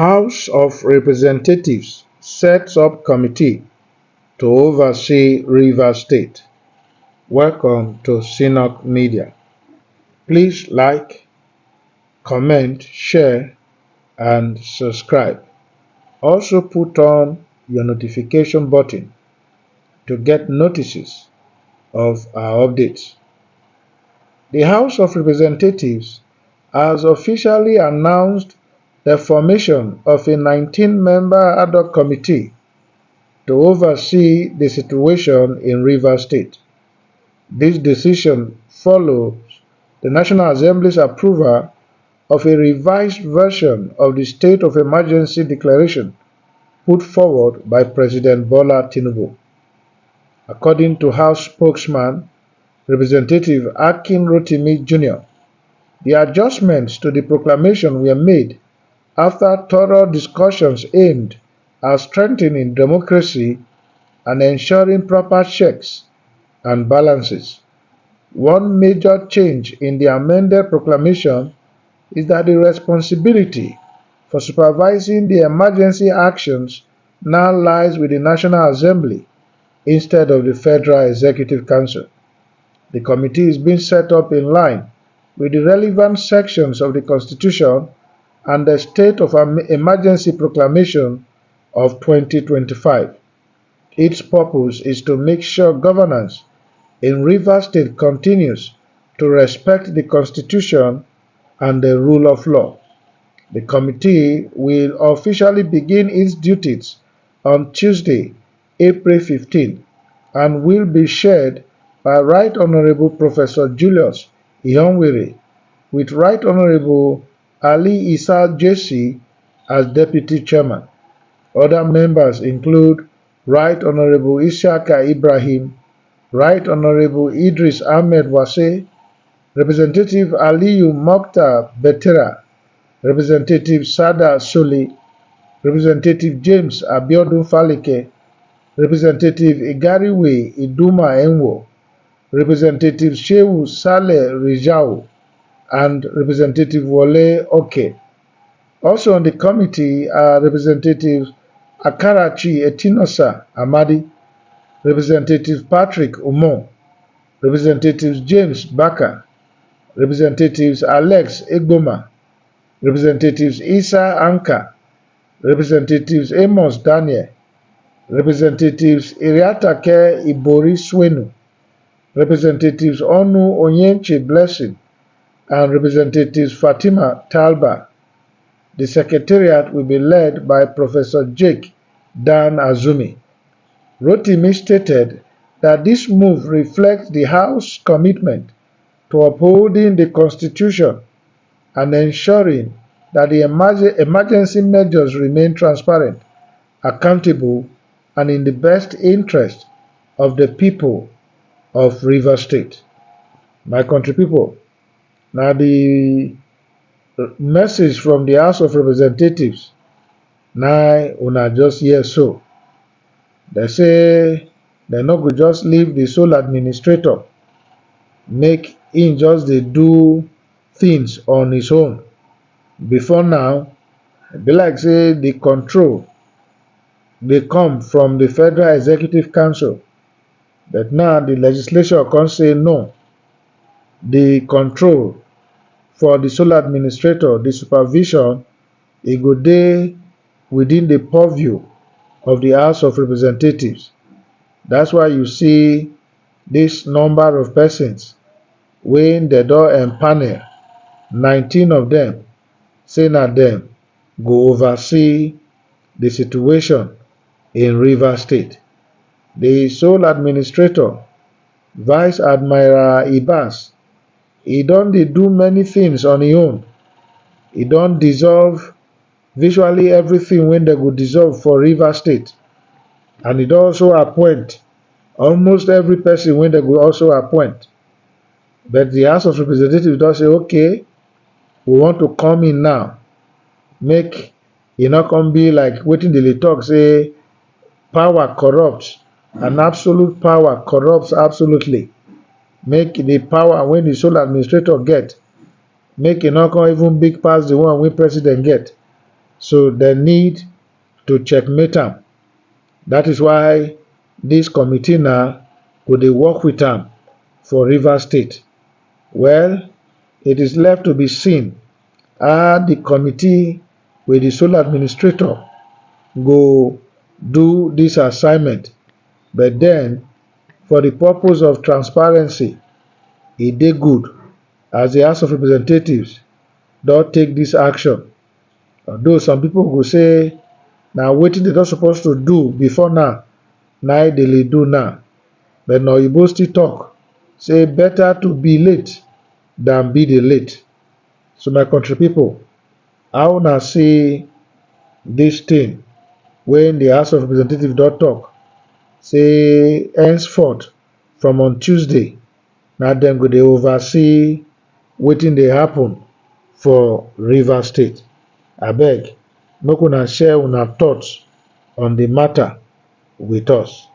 House of Representatives sets up committee to oversee Rivers State. Welcome to Synod Media. Please like, comment, share, and subscribe. Also put on your notification button to get notices of our updates. The House of Representatives has officially announced the formation of a 19-member ad-hoc committee to oversee the situation in Rivers State. This decision follows the National Assembly's approval of a revised version of the state of emergency declaration put forward by President Bola Tinubu. According to House spokesman Representative Akin Rotimi Jr., the adjustments to the proclamation were made after thorough discussions aimed at strengthening democracy and ensuring proper checks and balances. One major change in the amended proclamation is that the responsibility for supervising the emergency actions now lies with the National Assembly instead of the Federal Executive Council. The committee is being set up in line with the relevant sections of the Constitution and the State of Emergency Proclamation of 2025. Its purpose is to make sure governance in Rivers State continues to respect the Constitution and the rule of law. The committee will officially begin its duties on Tuesday, April 15, and will be chaired by Right Honorable Professor Julius Ihonwere, with Right Honorable Ali Issa JC as Deputy Chairman. Other members include Right Honorable Isiaka Ibrahim, Right Honorable Idris Ahmed Wase, Representative Aliyu Mokhtar Betera, Representative Sada Soli, Representative James Abiodun Falike, Representative Igariwe Iduma Enwo, Representative Shehu Saleh Rijau, and Representative Wole Oke. Also on the committee are Representatives Akarachi Etinosa Amadi, Representative Patrick Umon, Representatives James Baka, Representatives Alex Egboma, Representatives Isa Anka, Representatives Amos Daniel, Representatives Iriatake Ibori Swenu, Representatives Onu Onyenche Blessing, and Representatives Fatima Talba. The Secretariat will be led by Professor Jake Dan Azumi. Rotimi stated that this move reflects the House's commitment to upholding the Constitution and ensuring that the emergency measures remain transparent, accountable, and in the best interest of the people of Rivers State. My country people, now the message from the House of Representatives, now una just hear so. They say they no go just leave the sole administrator, make him just dey do things on his own. Before now, e be like say the control dey come from the Federal Executive Council, but now the legislature come say no, the control for the sole administrator, the supervision, e go dey within the purview of the House of Representatives. That's why you see this number of persons when they don empanel, 19 of them, say na them go oversee the situation in Rivers State. The sole administrator, Vice Admiral Ibas, he don dey do many things on his own. He don dissolve virtually everything when they go dissolve for Rivers State, and he don also appoint almost every person when they go also appoint. But the House of Representatives don say, okay, we want to come in now, make e no come be like wetin dey talk say power corrupts and absolute power corrupts absolutely. Make the power when the sole administrator get, make e no come even big pass the one wey president get. So they need to checkmate am. That is why dis committee now go dey work with am for Rivers State. Well, it is left to be seen how the committee with the sole administrator go do this assignment, but then for the purpose of transparency, e dey good as the House of Representatives don take this action. Although some people go say na wetin dem don suppose to do before now na im dem dey do now, but na oyibo still talk say better to be late than be the late. So my country people, how una see this thing when the House of Representatives don talk say henceforth from on Tuesday na dem go dey oversee wetin dey happen for Rivers State. Abeg, make una share una thoughts on the matter with us.